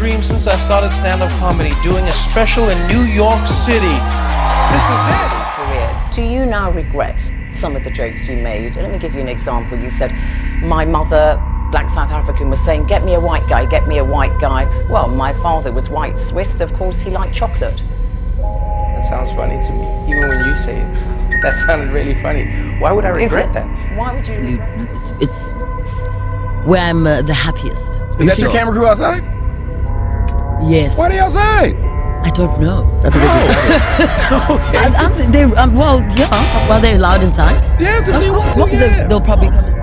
dream since I started stand-up comedy, doing a special in New York City. This is it. Career. Do you now regret some of the jokes you made? Let me give you an example. You said, my mother, black South African, was saying, get me a white guy, get me a white guy. Well, my father was white Swiss. Of course, he liked chocolate. That sounds funny to me, even when you say it. That sounded really funny. Why would I regret that? Why would you? It's where I'm the happiest. Is that your camera crew outside? Yes. Why are they outside? I don't know. Okay. Well, yeah. Well, they're allowed inside. Yes, if they want to, Well, yeah. they'll probably come.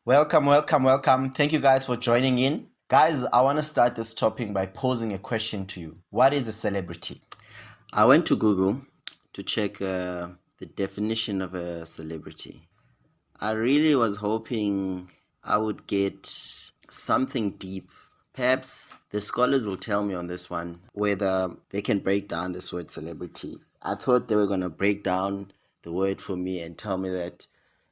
Welcome. Thank you guys for joining in. Guys, I want to start this topic by posing a question to you. What is a celebrity? I went to Google to check the definition of a celebrity. I really was hoping I would get something deep. Perhaps the scholars will tell me on this one whether they can break down this word celebrity. I thought they were going to break down the word for me and tell me that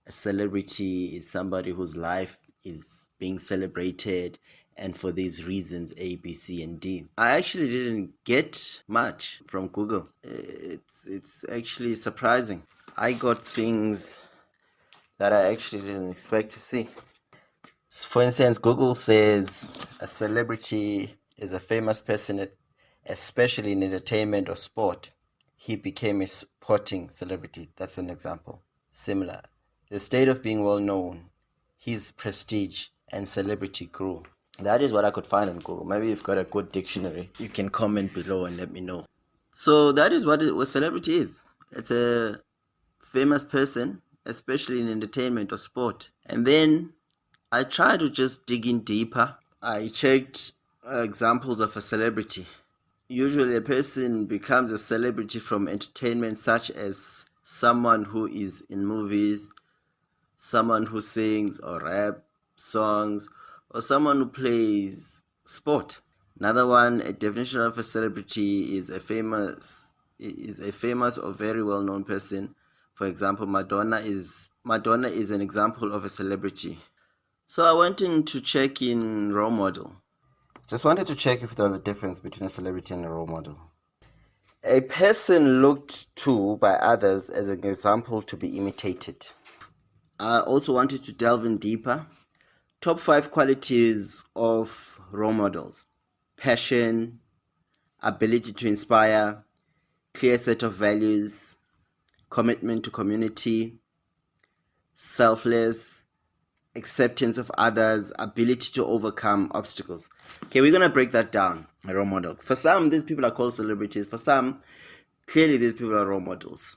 a celebrity is somebody whose life is being celebrated, and for these reasons A, B, C, and D. I actually didn't get much from Google. It's actually surprising. I got things that I actually didn't expect to see. For instance, Google says a celebrity is a famous person, especially in entertainment or sport. He became a sporting celebrity. That's an example. Similar. The state of being well known, his prestige and celebrity grew. That is what I could find on Google. Maybe you've got a good dictionary. You can comment below and let me know. So that is what celebrity is. It's a famous person, especially in entertainment or sport. And then I tried to just dig in deeper. I checked examples of a celebrity. Usually a person becomes a celebrity from entertainment, such as someone who is in movies, someone who sings or rap songs, or someone who plays sport. Another one, a definition of a celebrity is a famous or very well-known person. For example, Madonna is an example of a celebrity. So I went in to check in role model. Just wanted to check if there was a difference between a celebrity and a role model. A person looked to by others as an example to be imitated. I also wanted to delve in deeper. Top 5 qualities of role models: passion, ability to inspire, clear set of values, commitment to community, selfless, acceptance of others, ability to overcome obstacles. Okay, we're going to break that down, a role model. For some, these people are called celebrities. For some, clearly these people are role models.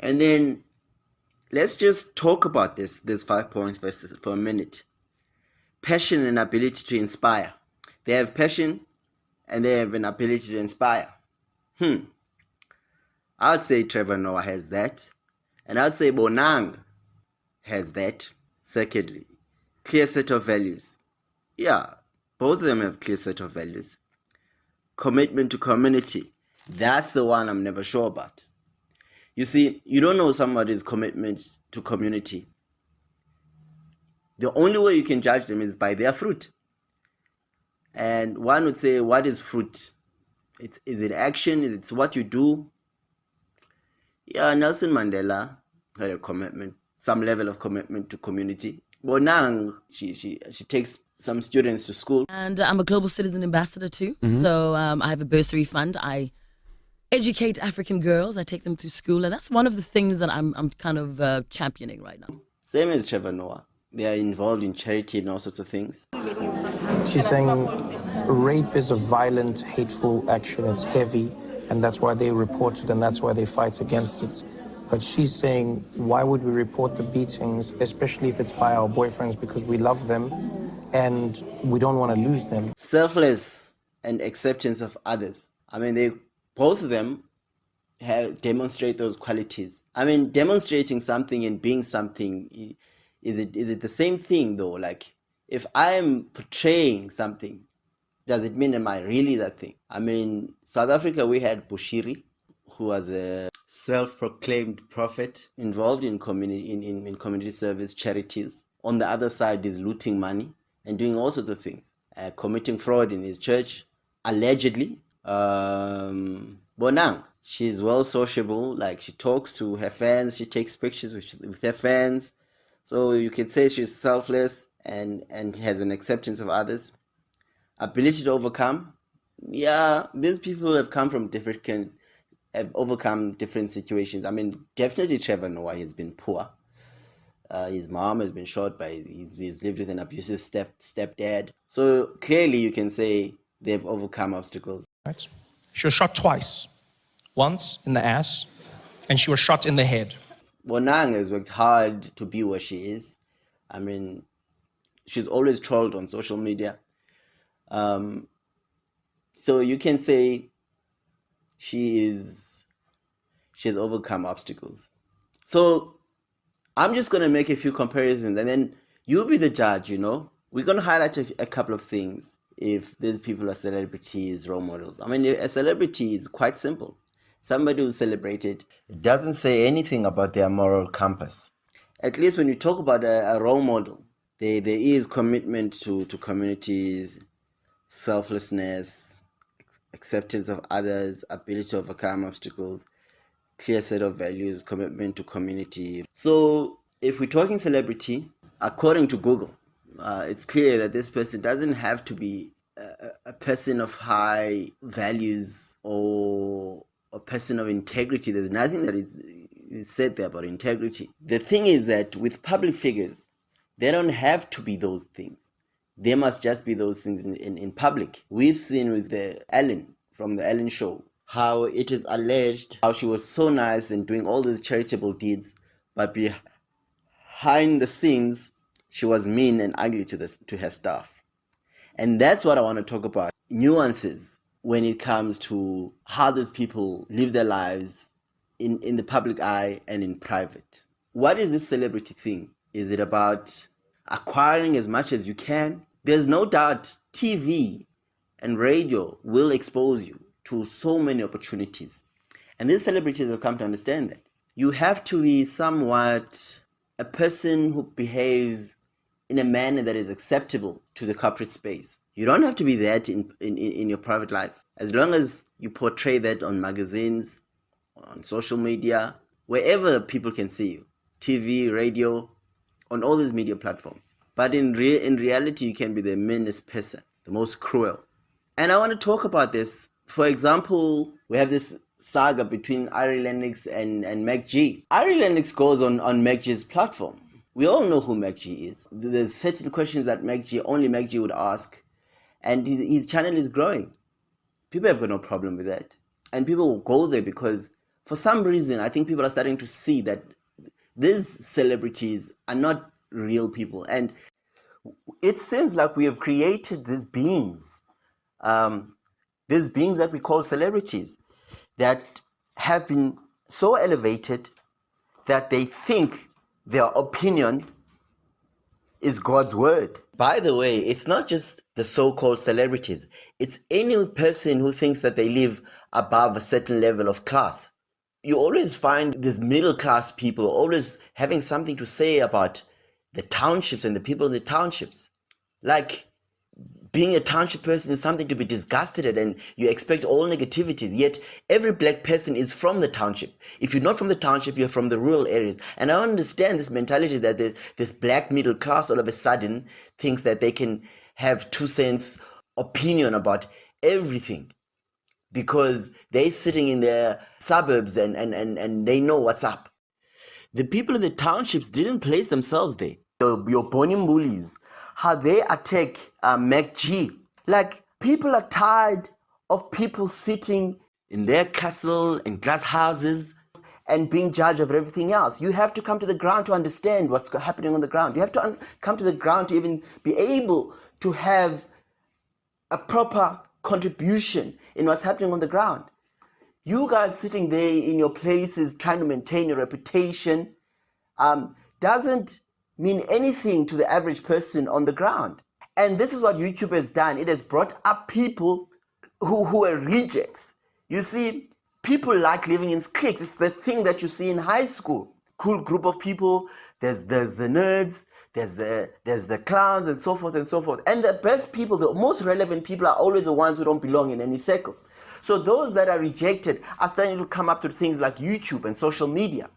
And then let's just talk about these 5 points for a minute. Passion and ability to inspire. They have passion and they have an ability to inspire. I'd say Trevor Noah has that. And I'd say Bonang has that. Secondly, clear set of values. Yeah, both of them have clear set of values. Commitment to community. That's the one I'm never sure about. You see, you don't know somebody's commitment to community. The only way you can judge them is by their fruit. And one would say, what is fruit? Is it action? Is it what you do? Yeah, Nelson Mandela had a commitment, some level of commitment to community. Bonang, she takes some students to school. And I'm a global citizen ambassador too. So I have a bursary fund. I educate African girls. I take them through school, and that's one of the things that I'm kind of championing right now. Same as Trevor Noah. They are involved in charity and all sorts of things. She's saying rape is a violent, hateful action. It's heavy, and that's why they report it, and that's why they fight against it. But she's saying, why would we report the beatings, especially if it's by our boyfriends, because we love them and we don't want to lose them. Selfless and acceptance of others. I mean, both of them demonstrate those qualities. I mean, demonstrating something and being something, is it the same thing though? Like, if I'm portraying something, does it mean am I really that thing? I mean, South Africa, we had Bushiri, who was a self-proclaimed prophet involved in community service charities. On the other side is looting money and doing all sorts of things, committing fraud in his church, allegedly. Bonang, she's well sociable, like she talks to her fans, she takes pictures with her fans. So you could say she's selfless and has an acceptance of others. Ability to overcome. Yeah, these people have come from have overcome different situations. I mean, definitely Trevor Noah has been poor. His mom has been shot by, he's lived with an abusive stepdad. So clearly you can say they've overcome obstacles. Right? She was shot twice. Once in the ass, and she was shot in the head. Bonang has worked hard to be where she is. I mean, she's always trolled on social media. So you can say she has overcome obstacles. So I'm just going to make a few comparisons, and then you'll be the judge, you know. We're going to highlight a couple of things if these people are celebrities, role models. I mean, a celebrity is quite simple. Somebody who's celebrated, it doesn't say anything about their moral compass. At least when you talk about a role model, there is commitment to communities, selflessness, acceptance of others, ability to overcome obstacles, clear set of values, commitment to community. So if we're talking celebrity, according to Google, it's clear that this person doesn't have to be a person of high values or a person of integrity. There's nothing that is said there about integrity. The thing is that with public figures, they don't have to be those things. They must just be those things in public. We've seen with Ellen from the Ellen Show how it is alleged how she was so nice and doing all these charitable deeds, but behind the scenes, she was mean and ugly to her staff. And that's what I want to talk about. Nuances when it comes to how these people live their lives in the public eye and in private. What is this celebrity thing? Is it about acquiring as much as you can? There's no doubt TV and radio will expose you to so many opportunities. And these celebrities have come to understand that. You have to be somewhat a person who behaves in a manner that is acceptable to the corporate space. You don't have to be that in your private life. As long as you portray that on magazines, on social media, wherever people can see you, TV, radio, on all these media platforms. But in reality, you can be the meanest person, the most cruel. And I want to talk about this. For example, we have this saga between Ari Lennox and MacG. Ari Lennox goes on MacG's platform. We all know who MacG is. There's certain questions that only MacG would ask, and his channel is growing. People have got no problem with that. And people will go there because for some reason, I think people are starting to see that these celebrities are not real people. And it seems like we have created these beings that we call celebrities, that have been so elevated that they think their opinion is God's word. By the way, it's not just the so-called celebrities. It's any person who thinks that they live above a certain level of class. You always find these middle-class people always having something to say about the townships and the people in the townships. Like, being a township person is something to be disgusted at, and you expect all negativities. Yet every black person is from the township. If you're not from the township, you're from the rural areas. And I understand this mentality that this black middle class all of a sudden thinks that they can have 2 cents opinion about everything. because they're sitting in their suburbs and they know what's up. The people in the townships didn't place themselves there. Your Bonim bullies, how they attack MacG. Like, people are tired of people sitting in their castle, in glass houses, and being judged of everything else. You have to come to the ground to understand what's happening on the ground. You have to come to the ground to even be able to have a proper contribution in what's happening on the ground. You guys sitting there in your places trying to maintain your reputation doesn't mean anything to the average person on the ground. And this is what YouTube has done. It has brought up people who are rejects. You see, people like living in cliques. It's the thing that you see in high school. Cool group of people. There's the nerds. There's the clowns and so forth and so forth. And the best people, the most relevant people are always the ones who don't belong in any circle. So those that are rejected are starting to come up to things like YouTube and social media.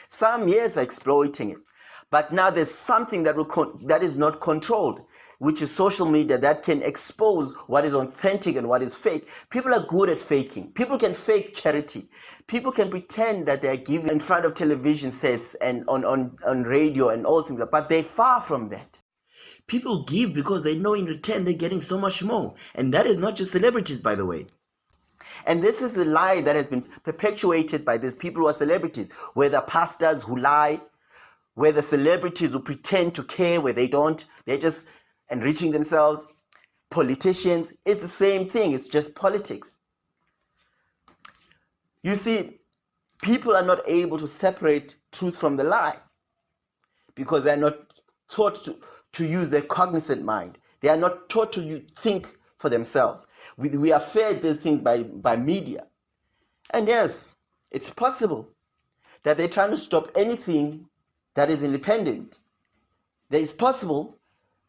Some, yes, are exploiting it. But now there's something that is not controlled, which is social media, that can expose what is authentic and what is fake. People are good at faking. People can fake charity. People can pretend that they're giving in front of television sets and on radio and all things, but they're far from that. People give because they know in return they're getting so much more. And that is not just celebrities, by the way. And this is the lie that has been perpetuated by these people who are celebrities, whether pastors who lie, whether celebrities who pretend to care where they don't, they're just enriching themselves, politicians. It's the same thing, it's just politics. You see, people are not able to separate truth from the lie because they're not taught to use their cognizant mind. They are not taught to think for themselves. We are fed these things by media. And yes, it's possible that they're trying to stop anything that is independent. It's possible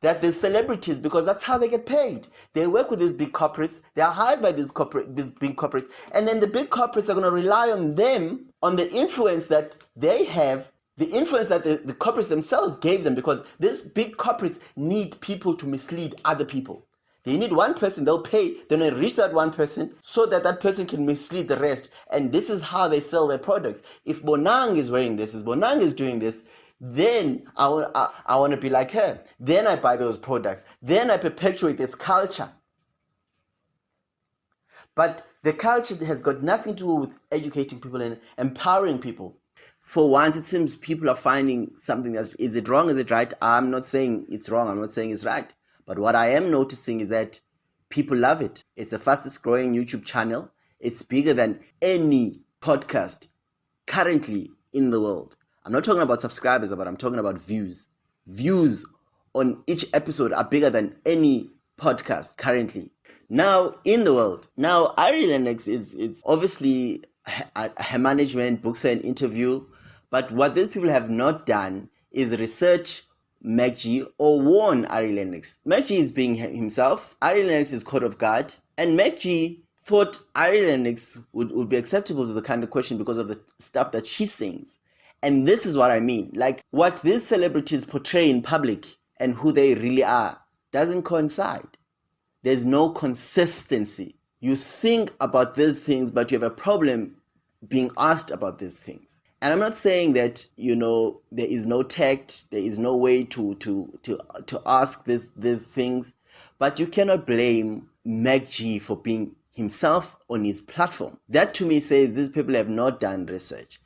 that the celebrities, because that's how they get paid. They work with these big corporates, they are hired by these big corporates, and then the big corporates are going to rely on them, on the influence that they have, the influence that the corporates themselves gave them, because these big corporates need people to mislead other people. They need one person, they'll pay, they're going to reach that one person so that that person can mislead the rest. And this is how they sell their products. If Bonang is wearing this, if Bonang is doing this, then I want to be like her. Then I buy those products. Then I perpetuate this culture. But the culture has got nothing to do with educating people and empowering people. For once, it seems people are finding something that's, is it wrong, is it right? I'm not saying it's wrong, I'm not saying it's right. But what I am noticing is that people love it. It's the fastest growing YouTube channel. It's bigger than any podcast currently in the world. I'm not talking about subscribers, but I'm talking about views. Views on each episode are bigger than any podcast currently. Now, in the world. Now, Ari Lennox is obviously her management books her an interview. But what these people have not done is research MacG or warn Ari Lennox. MacG is being himself. Ari Lennox is caught off guard. And MacG thought Ari Lennox would be acceptable to the kind of question because of the stuff that she sings. And this is what I mean. Like, what these celebrities portray in public and who they really are doesn't coincide. There's no consistency. You sing about these things, but you have a problem being asked about these things. And I'm not saying that, you know, there is no tact, there is no way to ask these things, but you cannot blame MacG for being himself on his platform. That to me says these people have not done research.